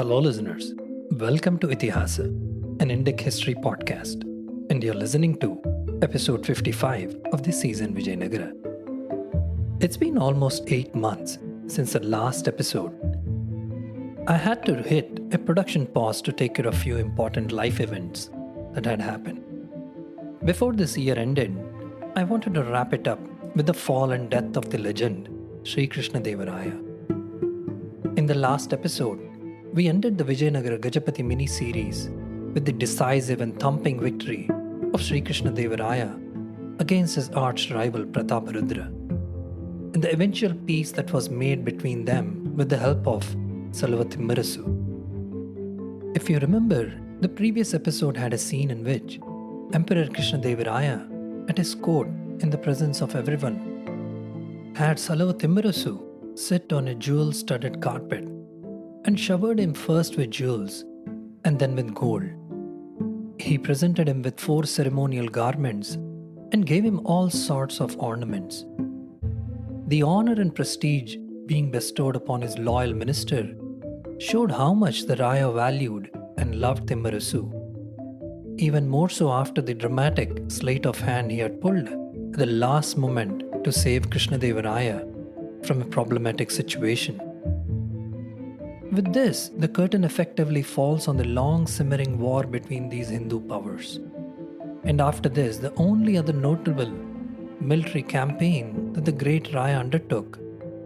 Hello, listeners. Welcome to Ithihasa, an Indic history podcast, and you're listening to episode 55 of this season, Vijayanagara. It's been almost 8 months since the last episode. I had to hit a production pause to take care of a few important life events that had happened. Before this year ended, I wanted to wrap it up with the fall and death of the legend, Sri Krishna Deva Raya. In the last episode, we ended the Vijayanagara Gajapati mini-series with the decisive and thumping victory of Sri Krishna Deva Raya against his arch-rival Prataparudra, and the eventual peace that was made between them with the help of Salavatimarasu. If you remember, the previous episode had a scene in which Emperor Krishna Deva Raya, at his court in the presence of everyone, had Salavatimarasu sit on a jewel-studded carpet and showered him first with jewels and then with gold. He presented him with 4 ceremonial garments and gave him all sorts of ornaments. The honor and prestige being bestowed upon his loyal minister showed how much the Raya valued and loved Timmarasu. Even more so after the dramatic sleight of hand he had pulled at the last moment to save Krishna Deva Raya from a problematic situation. With this, the curtain effectively falls on the long simmering war between these Hindu powers. And after this, the only other notable military campaign that the great Raya undertook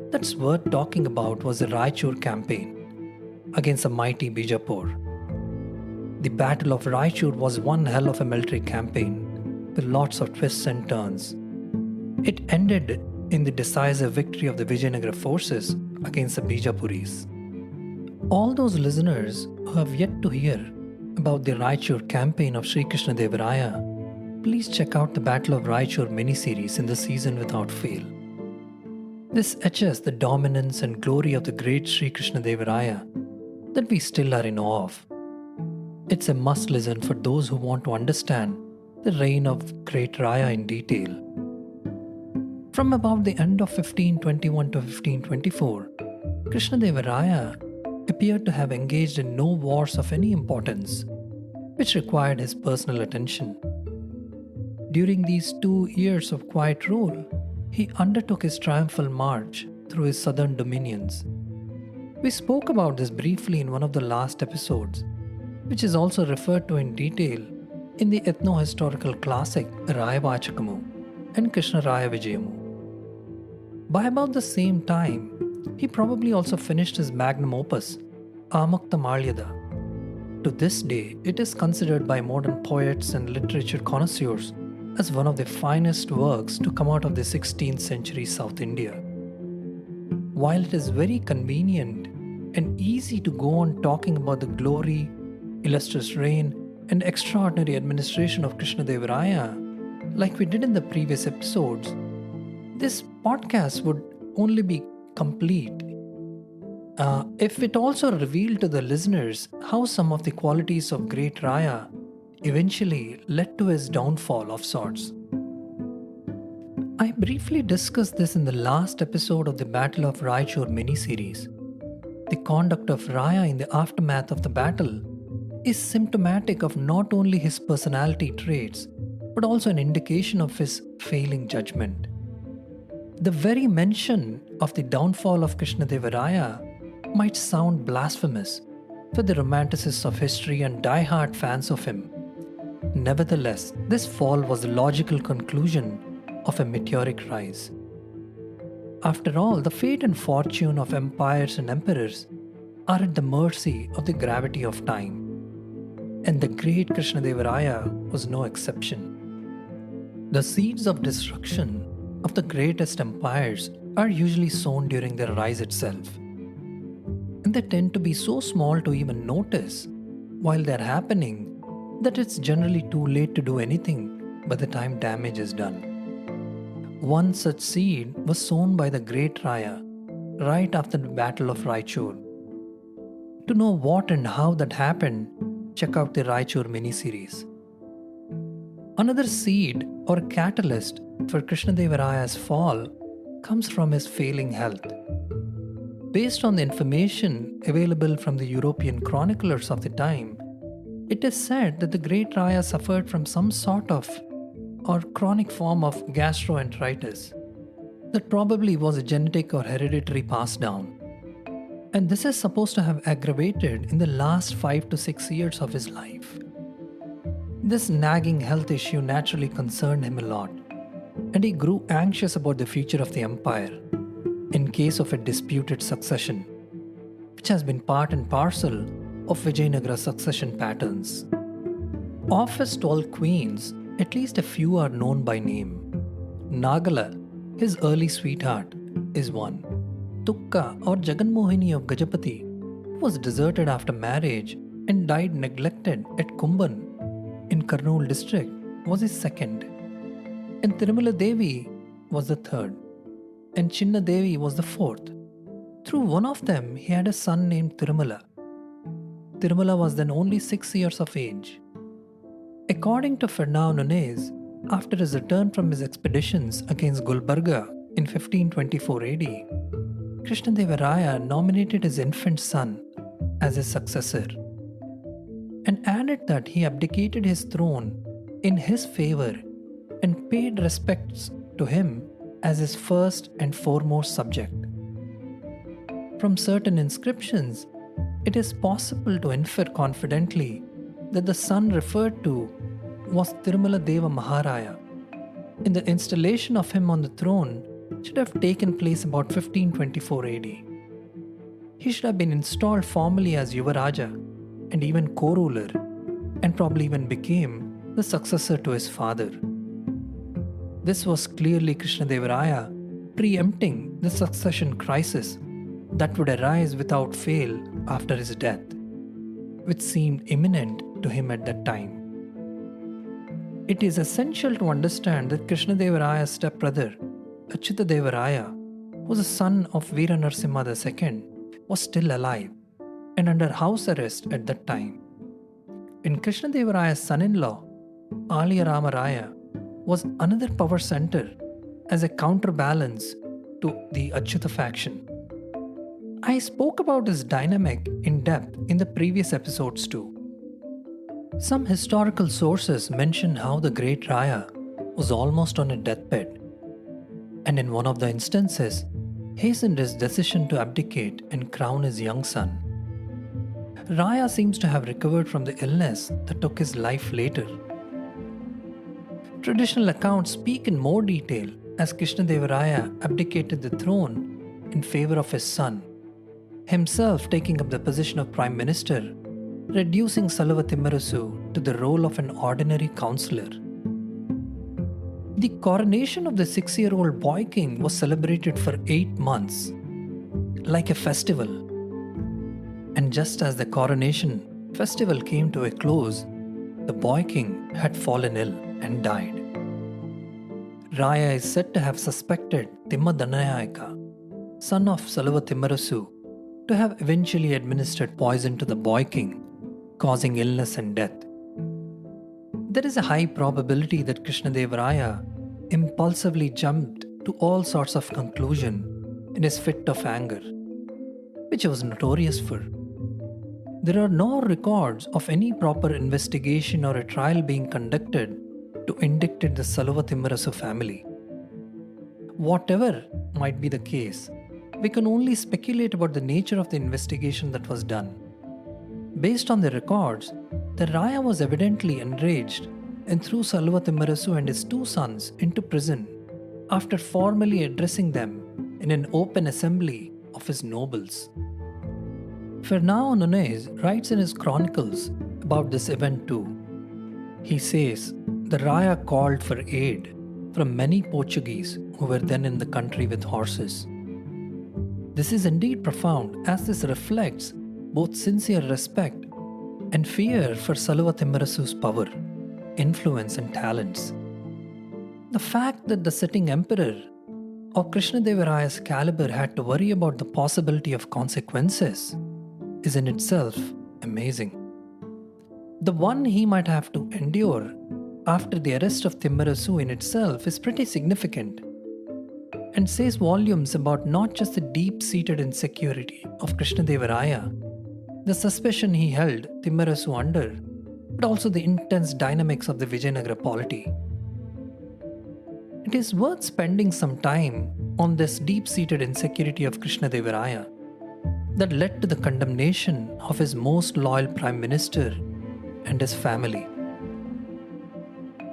that's worth talking about was the Raichur campaign against the mighty Bijapur. The Battle of Raichur was one hell of a military campaign with lots of twists and turns. It ended in the decisive victory of the Vijayanagara forces against the Bijapuris. All those listeners who have yet to hear about the Raichur campaign of Sri Krishna Deva Raya, please check out the Battle of Raichur mini-series in the season without fail. This etches the dominance and glory of the great Sri Krishna Deva Raya that we still are in awe of. It's a must-listen for those who want to understand the reign of great Raya in detail. From about the end of 1521 to 1524, Krishna Deva Raya appeared to have engaged in no wars of any importance, which required his personal attention. During these 2 years of quiet rule, he undertook his triumphal march through his southern dominions. We spoke about this briefly in one of the last episodes, which is also referred to in detail in the ethno-historical classic Raya Vachakamu and Krishna Raya Vijayamu. By about the same time, he probably also finished his magnum opus, Amukta Malyada. To this day, it is considered by modern poets and literature connoisseurs as one of the finest works to come out of the 16th century South India. While it is very convenient and easy to go on talking about the glory, illustrious reign, and extraordinary administration of Krishna Deva Raya, like we did in the previous episodes, this podcast would only be complete if it also revealed to the listeners how some of the qualities of great Raya eventually led to his downfall of sorts. I briefly discussed this in the last episode of the Battle of Raichur mini-series. The conduct of Raya in the aftermath of the battle is symptomatic of not only his personality traits but also an indication of his failing judgment. The very mention of the downfall of Krishna Deva Raya might sound blasphemous for the romanticists of history and die-hard fans of him. Nevertheless, this fall was the logical conclusion of a meteoric rise. After all, the fate and fortune of empires and emperors are at the mercy of the gravity of time, and the great Krishna Deva Raya was no exception. The seeds of destruction of the greatest empires are usually sown during their rise itself, and they tend to be so small to even notice while they're happening that it's generally too late to do anything by the time damage is done. One such seed was sown by the great Raya right after the Battle of Raichur. To know what and how that happened, check out the Raichur mini-series. Another seed or catalyst for Krishna Deva Raya's fall comes from his failing health. Based on the information available from the European chroniclers of the time, it is said that the great Raya suffered from some sort of or chronic form of gastroenteritis that probably was a genetic or hereditary pass down. And this is supposed to have aggravated in the last 5 to 6 years of his life. This nagging health issue naturally concerned him a lot, and he grew anxious about the future of the empire in case of a disputed succession, which has been part and parcel of Vijayanagara succession patterns. Of his 12 queens, at least a few are known by name. Nagala, his early sweetheart, is one. Tukka or Jaganmohini of Gajapati, who was deserted after marriage and died neglected at Kumban in Kurnool district, was his second. And Tirumala Devi was the third. And Chinna Devi was the fourth. Through one of them, he had a son named Tirumala. Tirumala was then only 6 years of age. According to Fernão Nunes, after his return from his expeditions against Gulbarga in 1524 AD, Krishna Deva Raya nominated his infant son as his successor and added that he abdicated his throne in his favor and paid respects to him as his first and foremost subject. From certain inscriptions, it is possible to infer confidently that the son referred to was Tirumala Deva Maharaya, and the installation of him on the throne should have taken place about 1524 AD. He should have been installed formally as Yuvaraja and even co-ruler, and probably even became the successor to his father. This was clearly Krishna Deva Raya preempting the succession crisis that would arise without fail after his death, which seemed imminent to him at that time. It is essential to understand that Krishna Deva Raya's stepbrother, Achyuta Deva Raya, who was a son of Veera Narasimha II, was still alive and under house arrest at that time. And Krishna Deva Raya's son-in-law, Aliya Rama Raya, was another power center as a counterbalance to the Achyuta faction. I spoke about this dynamic in depth in the previous episodes too. Some historical sources mention how the great Raya was almost on a deathbed, and in one of the instances, hastened his decision to abdicate and crown his young son. Raya seems to have recovered from the illness that took his life later. Traditional accounts speak in more detail as Krishna Deva Raya abdicated the throne in favor of his son, himself taking up the position of Prime Minister, reducing Salava Timmarasu to the role of an ordinary councillor. The coronation of the 6-year-old boy king was celebrated for 8 months, like a festival. And just as the coronation festival came to a close, the boy king had fallen ill and died. Raya is said to have suspected Timma Danayaka, son of Salava Timmarasu, to have eventually administered poison to the boy king, causing illness and death. There is a high probability that Krishna Deva Raya impulsively jumped to all sorts of conclusion in his fit of anger, which he was notorious for. There are no records of any proper investigation or a trial being conducted to indict the Salava Timmarasu family. Whatever might be the case, we can only speculate about the nature of the investigation that was done. Based on the records, the Raya was evidently enraged and threw Salava Timmarasu and his 2 sons into prison after formally addressing them in an open assembly of his nobles. Fernão Nunes writes in his chronicles about this event too. He says, the Raya called for aid from many Portuguese who were then in the country with horses. This is indeed profound, as this reflects both sincere respect and fear for Salava Timmarasu's power, influence and talents. The fact that the sitting emperor of Krishna Deva Raya's caliber had to worry about the possibility of consequences is in itself amazing. The one he might have to endure after the arrest of Timmarasu in itself is pretty significant. and says volumes about not just the deep-seated insecurity of Krishna Deva Raya, the suspicion he held Timmarasu under, but also the intense dynamics of the Vijayanagara polity. It is worth spending some time on this deep-seated insecurity of Krishna Deva Raya that led to the condemnation of his most loyal Prime Minister and his family.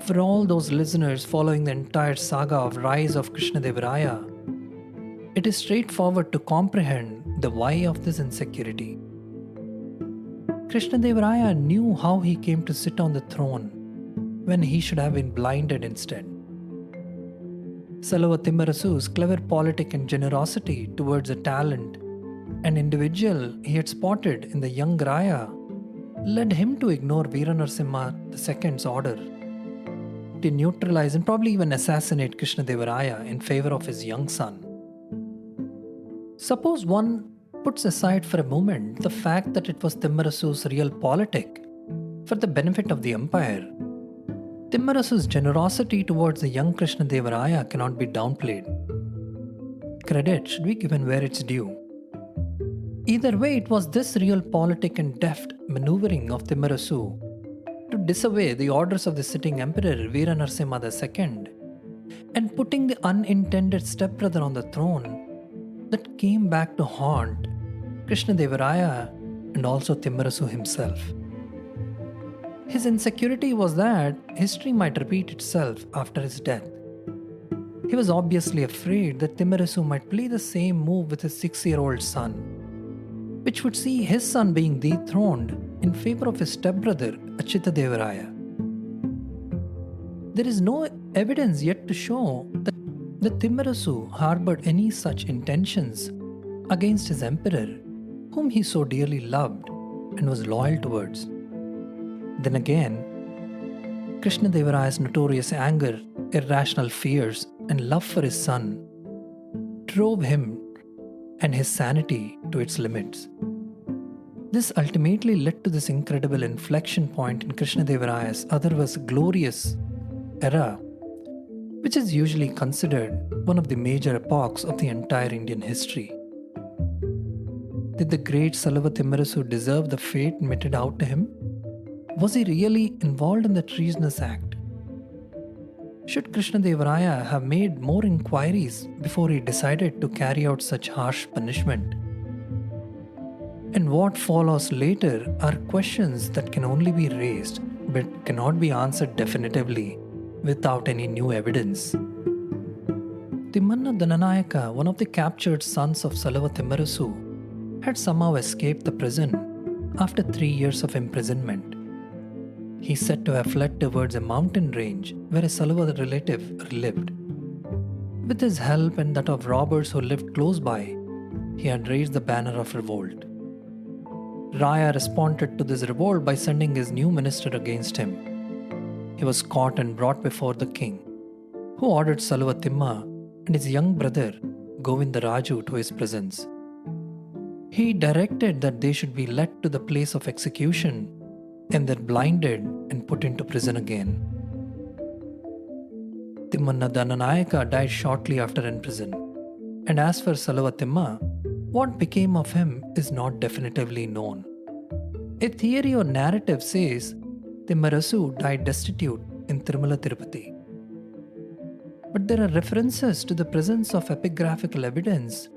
For all those listeners following the entire saga of rise of Krishna Deva Raya, it is straightforward to comprehend the why of this insecurity. Krishna Deva Raya knew how he came to sit on the throne when he should have been blinded instead. Salava Timmarasu's clever politic and generosity towards a talent and individual he had spotted in the young Raya led him to ignore Veera Narasimha II's order to neutralize and probably even assassinate Krishna Deva Raya in favor of his young son. Suppose one puts aside for a moment the fact that it was Timmarasu's real politic for the benefit of the empire. Timmarasu's generosity towards the young Krishna Deva Raya cannot be downplayed. Credit should be given where it's due. Either way, it was this real politic and deft maneuvering of Timmarasu to disobey the orders of the sitting emperor Veera Narasimha II and putting the unintended stepbrother on the throne that came back to haunt Krishna Deva Raya and also Timmarasu himself. His insecurity was that history might repeat itself after his death. He was obviously afraid that Timmarasu might play the same move with his 6-year-old son, which would see his son being dethroned in favor of his stepbrother Achyuta Deva Raya. There is no evidence yet to show that Timmarasu harbored any such intentions against his emperor, whom he so dearly loved and was loyal towards. Then again, Krishna Deva Raya's notorious anger, irrational fears, and love for his son drove him and his sanity to its limits. This ultimately led to this incredible inflection point in Krishna Deva Raya's otherwise glorious era, which is usually considered one of the major epochs of the entire Indian history. Did the great Salava Timmarasu deserve the fate meted out to him? Was he really involved in the treasonous act? Should Krishna Deva Raya have made more inquiries before he decided to carry out such harsh punishment? And what follows later are questions that can only be raised but cannot be answered definitively without any new evidence. Timmanna Dananayaka, one of the captured sons of Salava Timmarasu, had somehow escaped the prison after 3 years of imprisonment. He is said to have fled towards a mountain range where a Salava relative lived. With his help and that of robbers who lived close by, he had raised the banner of revolt. Raya responded to this revolt by sending his new minister against him. He was caught and brought before the king, who ordered Salava Timma and his young brother Govinda Raju to his presence. He directed that they should be led to the place of execution and then blinded and put into prison again. Timmanna Dananayaka died shortly after in prison, and as for Salava Timma, what became of him is not definitively known. A theory or narrative says Timmarasu died destitute in Tirumala Tirupati. But there are references to the presence of epigraphical evidence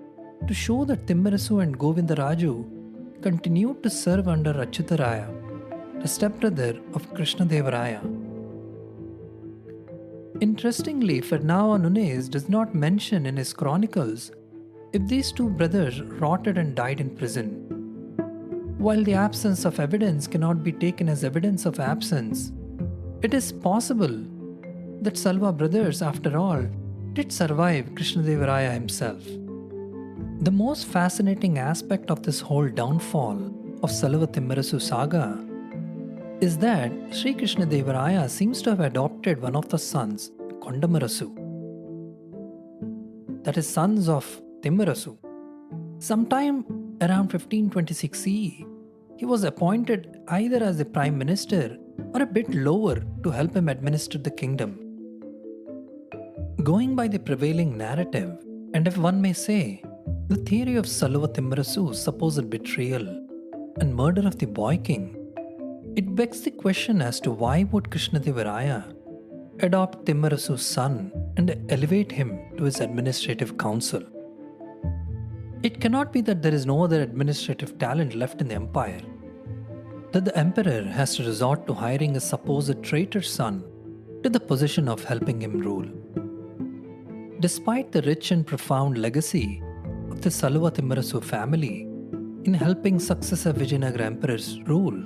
to show that Timmarasu and Govinda Raju continued to serve under Achyuta Raya, the stepbrother of Krishna Deva Raya. Interestingly, Fernão Nunes does not mention in his chronicles if these two brothers rotted and died in prison. While the absence of evidence cannot be taken as evidence of absence, it is possible that Salva brothers, after all, did survive Krishna Deva Raya himself. The most fascinating aspect of this whole downfall of Salava Timmarasu saga is that Sri Krishna Deva Raya seems to have adopted one of the sons, Kondamarasu, that is, sons of Timmarasu. Sometime around 1526 CE, he was appointed either as the prime minister or a bit lower to help him administer the kingdom. Going by the prevailing narrative, And if one may say, the theory of Saluva Timmarasu's supposed betrayal and murder of the boy king, it begs the question as to why would Krishna Deva Raya adopt Timmarasu's son and elevate him to his administrative council. It cannot be that there is no other administrative talent left in the empire, that the emperor has to resort to hiring a supposed traitor's son to the position of helping him rule. Despite the rich and profound legacy of the Saluva Timmarasu family in helping successive Vijayanagara emperors rule,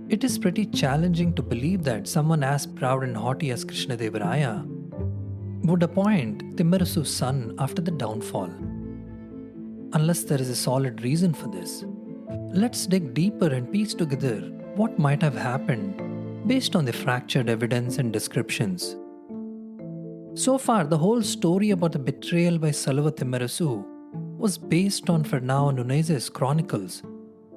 it is pretty challenging to believe that someone as proud and haughty as Krishna Deva Raya would appoint Timmarasu's son after the downfall. Unless there is a solid reason for this, let's dig deeper and piece together what might have happened based on the fractured evidence and descriptions. So far, the whole story about the betrayal by Saluva Timmarasu was based on Fernão Nunes's chronicles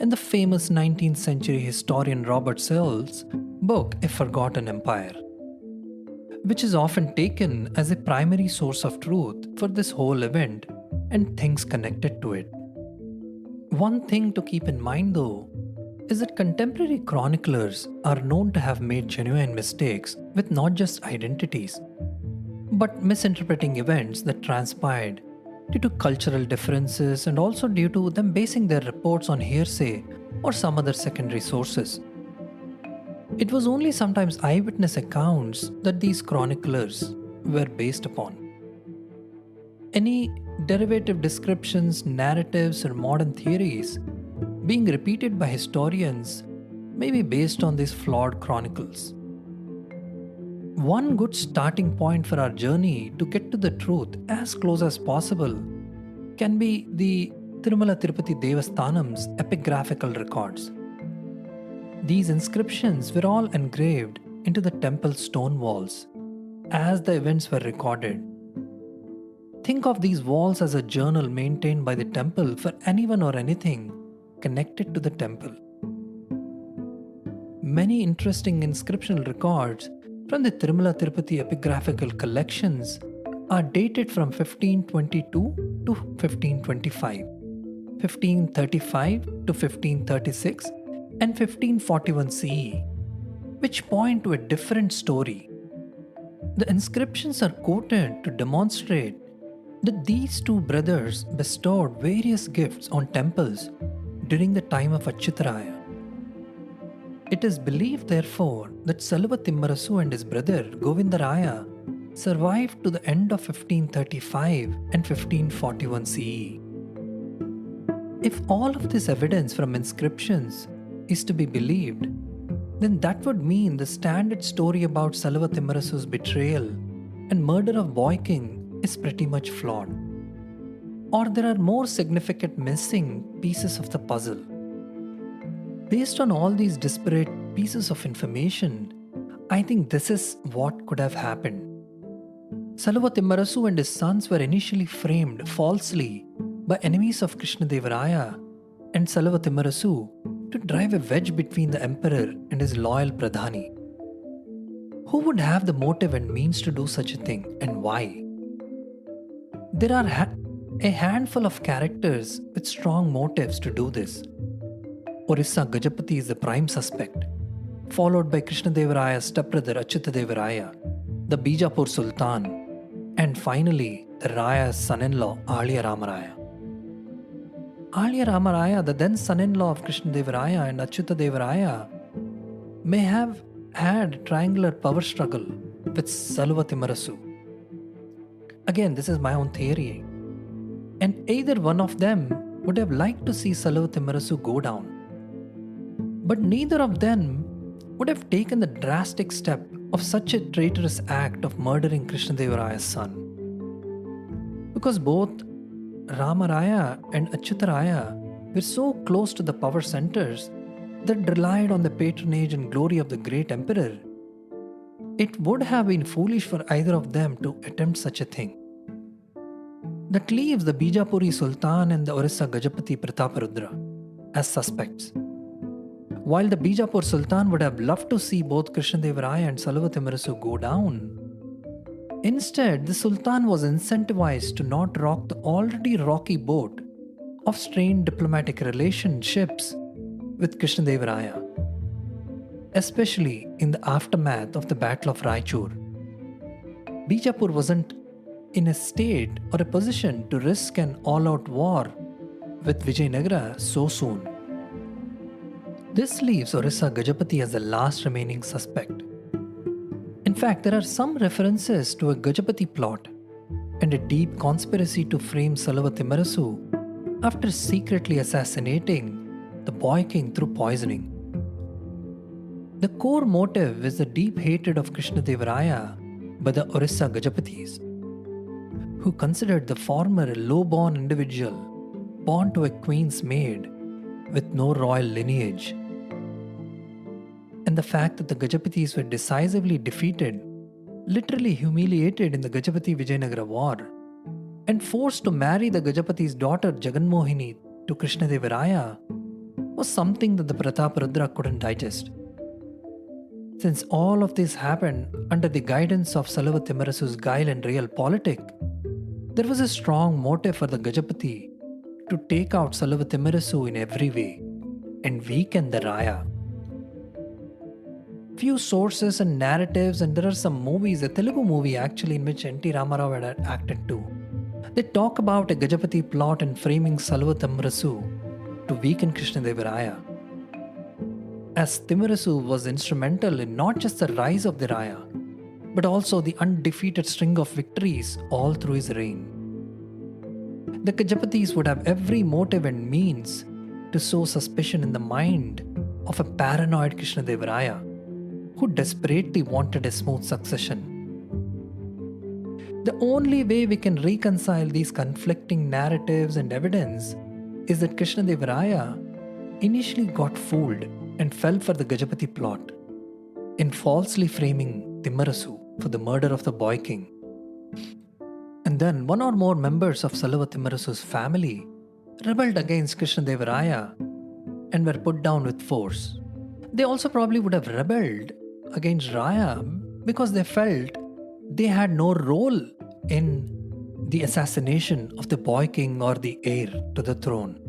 and the famous 19th century historian Robert Sell's book A Forgotten Empire, which is often taken as a primary source of truth for this whole event and things connected to it. One thing to keep in mind though is that contemporary chroniclers are known to have made genuine mistakes with not just identities, but misinterpreting events that transpired due to cultural differences and also due to them basing their reports on hearsay or some other secondary sources. It was only sometimes eyewitness accounts that these chroniclers were based upon. Any derivative descriptions, narratives, or modern theories being repeated by historians may be based on these flawed chronicles. One good starting point for our journey to get to the truth as close as possible can be the Tirumala Tirupati Devasthanam's epigraphical records. These inscriptions were all engraved into the temple stone walls as the events were recorded. Think of these walls as a journal maintained by the temple for anyone or anything connected to the temple. Many interesting inscriptional records from the Tirumala Tirupati epigraphical collections are dated from 1522 to 1525, 1535 to 1536, and 1541 CE, which point to a different story. The inscriptions are quoted to demonstrate that these two brothers bestowed various gifts on temples during the time of Achyutaraya. It is believed, therefore, that Saluva Timmarasu and his brother Govindaraya survived to the end of 1535 and 1541 CE. If all of this evidence from inscriptions is to be believed, then that would mean the standard story about Saluva Timmarasu's betrayal and murder of Boy King is pretty much flawed. Or there are more significant missing pieces of the puzzle. Based on all these disparate pieces of information, I think this is what could have happened. Saluva Timmarasu and his sons were initially framed falsely by enemies of Krishna Deva Raya and Saluva Timmarasu to drive a wedge between the emperor and his loyal Pradhani. Who would have the motive and means to do such a thing, and why? There are a handful of characters with strong motives to do this. Orissa Gajapati is the prime suspect, followed by Krishna Deva Raya's stepbrother Achyuta Deva Raya, the Bijapur Sultan, and finally the Raya's son-in-law Aliya Ramaraya. Aliya Ramaraya, the then son-in-law of Krishna Deva Raya and Achyuta Deva Raya, may have had a triangular power struggle with Saluva Timmarasu. Again, this is my own theory. And either one of them would have liked to see Saluva Timmarasu go down. But neither of them would have taken the drastic step of such a traitorous act of murdering Krishna Deva Raya's son. Because both Ramaraya and Achyutaraya were so close to the power centers that relied on the patronage and glory of the great emperor, it would have been foolish for either of them to attempt such a thing. That leaves the Bijapuri Sultan and the Orissa Gajapati Prataparudra as suspects. While the Bijapur Sultan would have loved to see both Krishna Deva Raya and Saluva Timmarasu go down, Instead, the Sultan was incentivized to not rock the already rocky boat of strained diplomatic relationships with Krishna Deva Raya, especially in the aftermath of the Battle of Raichur. Bijapur wasn't in a state or a position to risk an all-out war with Vijayanagara so soon. This leaves Orissa Gajapati as the last remaining suspect. In fact, there are some references to a Gajapati plot and a deep conspiracy to frame Salava Timmarasu after secretly assassinating the boy king through poisoning. The core motive is the deep hatred of Krishna Deva Raya by the Orissa Gajapatis, who considered the former a low-born individual born to a queen's maid with no royal lineage. And the fact that the Gajapatis were decisively defeated, literally humiliated in the Gajapati-Vijayanagara war, and forced to marry the Gajapati's daughter Jaganmohini to Krishna Deva Raya was something that the Prataparudra couldn't digest. Since all of this happened under the guidance of Salava Timmarasu's guile and realpolitik, there was a strong motive for the Gajapati to take out Salava Timmarasu in every way and weaken the Raya. Few sources and narratives, and there are some movies, a Telugu movie actually in which N.T. Ramarao had acted too. They talk about a Gajapati plot in framing Salava Timmarasu to weaken Krishna Deva Raya, as Timmarasu was instrumental in not just the rise of the Raya, but also the undefeated string of victories all through his reign. The Gajapatis would have every motive and means to sow suspicion in the mind of a paranoid Krishna Deva Raya, who desperately wanted a smooth succession. The only way we can reconcile these conflicting narratives and evidence is that Krishna Deva Raya initially got fooled and fell for the Gajapati plot in falsely framing Timmarasu for the murder of the boy king. And then one or more members of Salava Timmarasu's family rebelled against Krishna Deva Raya and were put down with force. They also probably would have rebelled against Raya because they felt they had no role in the assassination of the boy king or the heir to the throne.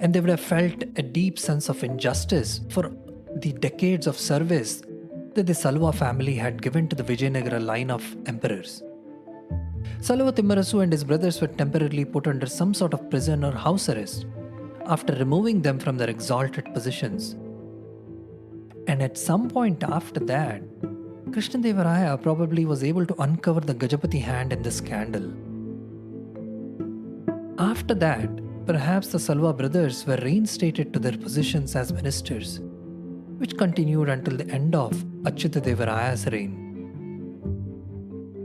And they would have felt a deep sense of injustice for the decades of service that the Salva family had given to the Vijayanagara line of emperors. Salava Timmarasu and his brothers were temporarily put under some sort of prison or house arrest after removing them from their exalted positions. And at some point after that, Krishna Deva Raya probably was able to uncover the Gajapati hand in this scandal. After that, perhaps the Salva brothers were reinstated to their positions as ministers, which continued until the end of Achyuta Deva Raya's reign.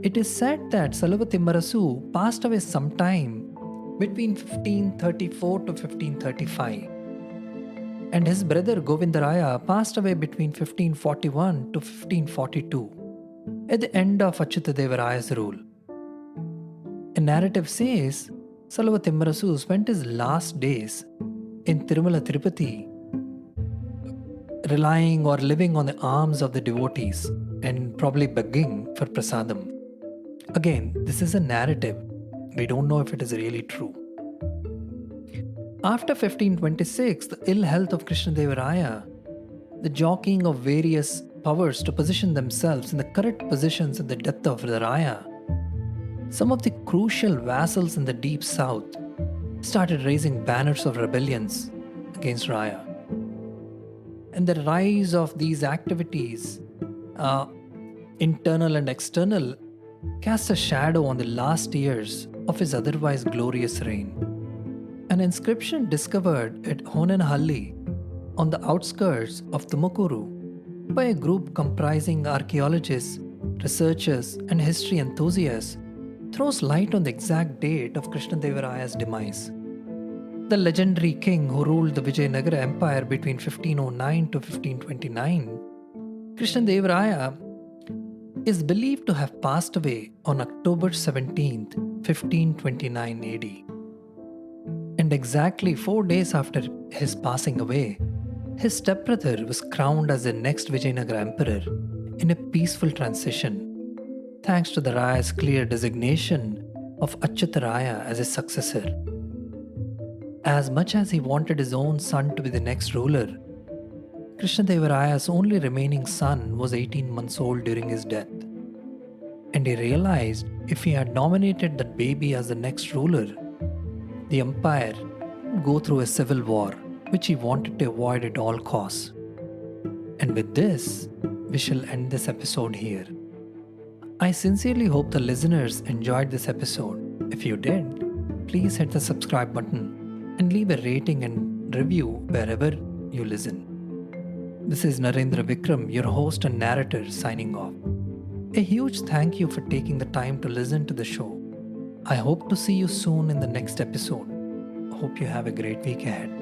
It is said that Salava Timmarasu passed away sometime between 1534 to 1535, and his brother Govindaraya passed away between 1541 to 1542 at the end of Achyuta Deva Raya's rule. A narrative says Salava Timmarasu spent his last days in Tirumala Tirupati relying or living on the arms of the devotees and probably begging for prasadam. Again, this is a narrative. We don't know if it is really true. After 1526, the ill health of Krishna Deva Raya, the jockeying of various powers to position themselves in the correct positions and the death of the Raya, some of the crucial vassals in the deep south started raising banners of rebellions against Raya. And the rise of these activities, internal and external, casts a shadow on the last years of his otherwise glorious reign. An inscription discovered at Honanahalli on the outskirts of Tumakuru by a group comprising archaeologists, researchers, and history enthusiasts throws light on the exact date of Krishna Deva Raya's demise. The legendary king who ruled the Vijayanagara Empire between 1509 to 1529, Krishna Deva Raya, is believed to have passed away on October 17, 1529 AD. And exactly 4 days after his passing away, his stepbrother was crowned as the next Vijayanagara emperor in a peaceful transition, thanks to the Raya's clear designation of Achyuta Raya as his successor. As much as he wanted his own son to be the next ruler, Krishna Deva Raya's only remaining son was 18 months old during his death. And he realized if he had nominated that baby as the next ruler, the empire would go through a civil war, which he wanted to avoid at all costs. And with this, we shall end this episode here. I sincerely hope the listeners enjoyed this episode. If you did, please hit the subscribe button and leave a rating and review wherever you listen. This is Narendra Vikram, your host and narrator, signing off. A huge thank you for taking the time to listen to the show. I hope to see you soon in the next episode. Hope you have a great week ahead.